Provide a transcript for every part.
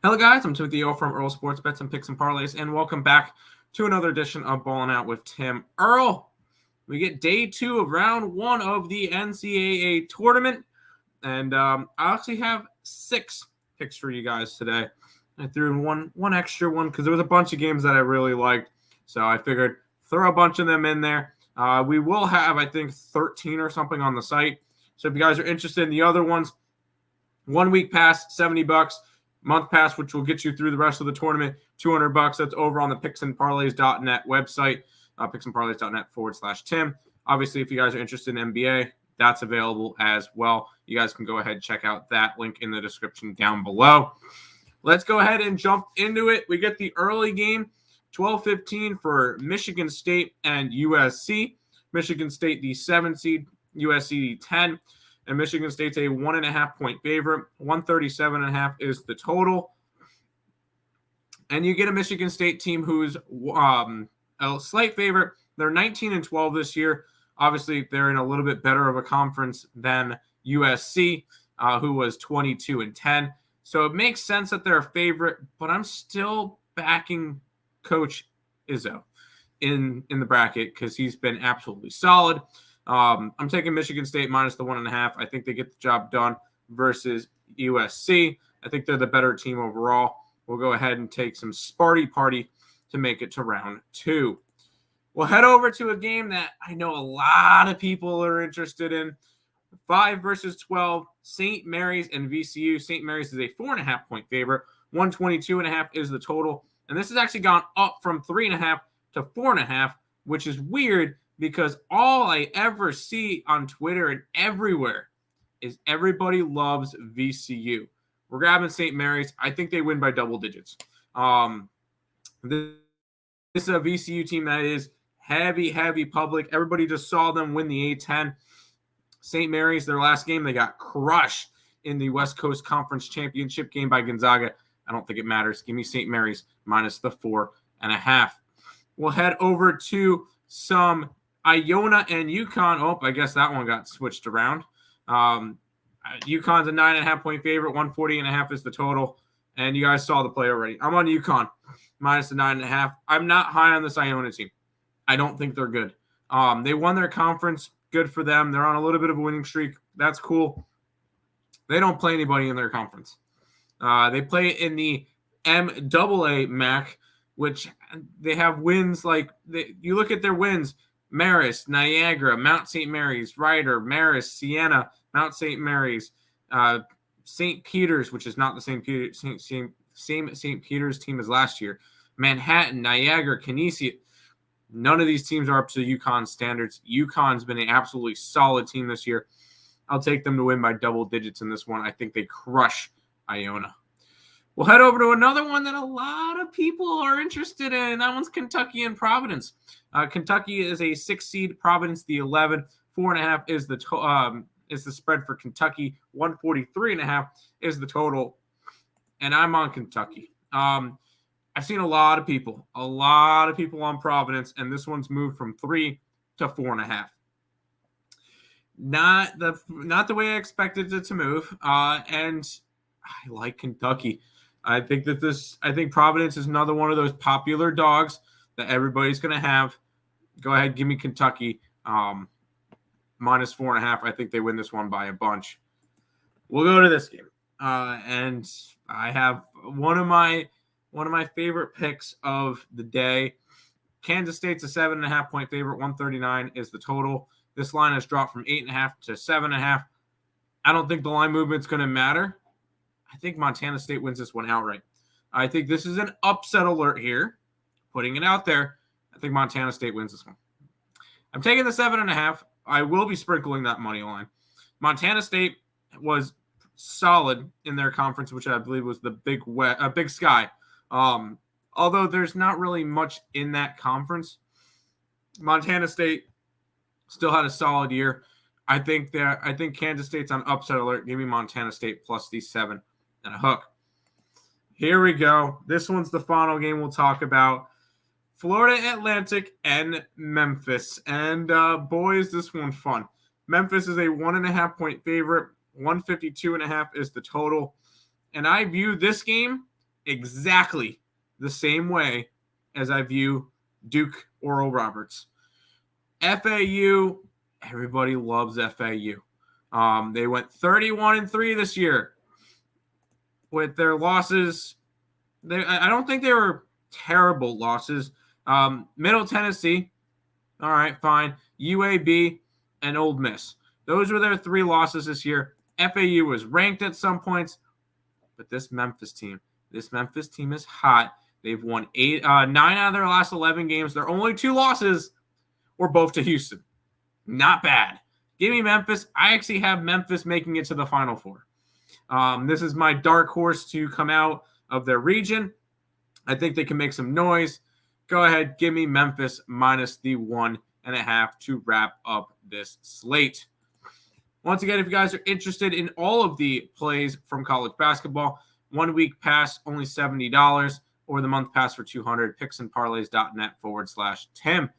Hello guys, I'm Timothy O from Earle Sports Bets and Picks and Parlays, and welcome back to another edition of Ballin Out with Tim. Earle, we get day 2 of round 1 of the NCAAB tournament, and I actually have 6 picks for you guys today. I threw in one extra one because there was a bunch of games that I really liked, so I figured throw a bunch of them in there. We will have, I think, 13 or something on the site, so if you guys are interested in the other ones, 1 week pass, $70. Month pass, which will get you through the rest of the tournament, $200. That's over on the picksandparlays.net website, picksandparlays.net/Tim. Obviously, if you guys are interested in NBA, that's available as well. You guys can go ahead and check out that link in the description down below. Let's go ahead and jump into it. We get the early game, 12:15 for Michigan State and USC. Michigan State, the 7 seed, USC, the 10. And Michigan State's a 1.5-point favorite. 137.5 is the total. And you get a Michigan State team who's a slight favorite. They're 19-12 this year. Obviously, they're in a little bit better of a conference than USC, who was 22-10. So it makes sense that they're a favorite, but I'm still backing Coach Izzo in the bracket because he's been absolutely solid. I'm taking Michigan State minus the 1.5. I think they get the job done versus USC. I think they're the better team overall. We'll go ahead and take some Sparty Party to make it to round 2. We'll head over to a game that I know a lot of people are interested in. 5 versus 12, St. Mary's and VCU. St. Mary's is a 4.5-point favorite. 122.5 is the total. And this has actually gone up from 3.5 to 4.5, which is weird, because all I ever see on Twitter and everywhere is everybody loves VCU. We're grabbing St. Mary's. I think they win by double digits. This is a VCU team that is heavy public. Everybody just saw them win the A-10. St. Mary's, their last game, they got crushed in the West Coast Conference Championship game by Gonzaga. I don't think it matters. Give me St. Mary's minus the 4.5. We'll head over to some Iona and UConn. Oh, I guess that one got switched around. UConn's a 9.5-point favorite. 140.5 is the total. And you guys saw the play already. I'm on UConn minus the 9.5. I'm not high on this Iona team. I don't think they're good. They won their conference. Good for them. They're on a little bit of a winning streak. That's cool. They don't play anybody in their conference. They play in the MAA MAC, which they have wins like you look at their wins. Marist, Niagara, Mount St. Mary's, Ryder, Marist, Siena, Mount St. Mary's, St. Peter's, which is not the same St. Peter's team as last year, Manhattan, Niagara, Canisius. None of these teams are up to UConn standards. UConn's been an absolutely solid team this year. I'll take them to win by double digits in this one. I think they crush Iona. We'll head over to another one that a lot of people are interested in. That one's Kentucky and Providence. Kentucky is a 6 seed, Providence the 11. 4.5 is the spread for Kentucky. 143.5 is the total, and I'm on Kentucky. I've seen a lot of people on Providence, and this one's moved from 3 to 4.5. Not the way I expected it to move, and I like Kentucky. I think Providence is another one of those popular dogs that everybody's going to have. Go ahead, give me Kentucky minus 4.5. I think they win this one by a bunch. We'll go to this game, and I have one of my favorite picks of the day. Kansas State's a 7.5-point favorite. 139 is the total. This line has dropped from 8.5 to 7.5. I don't think the line movement's going to matter. I think Montana State wins this one outright. I think this is an upset alert here. Putting it out there. I think Montana State wins this one. I'm taking the 7.5. I will be sprinkling that money line. Montana State was solid in their conference, which I believe was the Big Sky. Although there's not really much in that conference, Montana State still had a solid year. I think Kansas State's on upset alert. Give me Montana State plus the 7 and a hook. Here we go. This one's the final game we'll talk about. Florida Atlantic and Memphis. And boy, is this one fun. Memphis is a 1.5-point favorite. 152.5 is the total. And I view this game exactly the same way as I view Duke Oral Roberts. FAU, everybody loves FAU. They went 31-3 this year with their losses. I don't think they were terrible losses. Middle Tennessee, all right, fine. UAB and Ole Miss. Those were their 3 losses this year. FAU was ranked at some points, but this Memphis team is hot. They've won 9 out of their last 11 games. Their only 2 losses were both to Houston. Not bad. Give me Memphis. I actually have Memphis making it to the Final Four. This is my dark horse to come out of their region. I think they can make some noise. Go ahead, give me Memphis minus the 1.5 to wrap up this slate. Once again, if you guys are interested in all of the plays from college basketball, 1 week pass, only $70, or the month pass for $200, picksandparlays.net/Tim.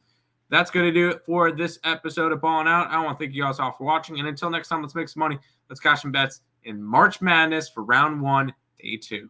That's going to do it for this episode of Ballin' Out. I want to thank you guys all for watching. And until next time, let's make some money. Let's cash some bets in March Madness for round 1, day 2.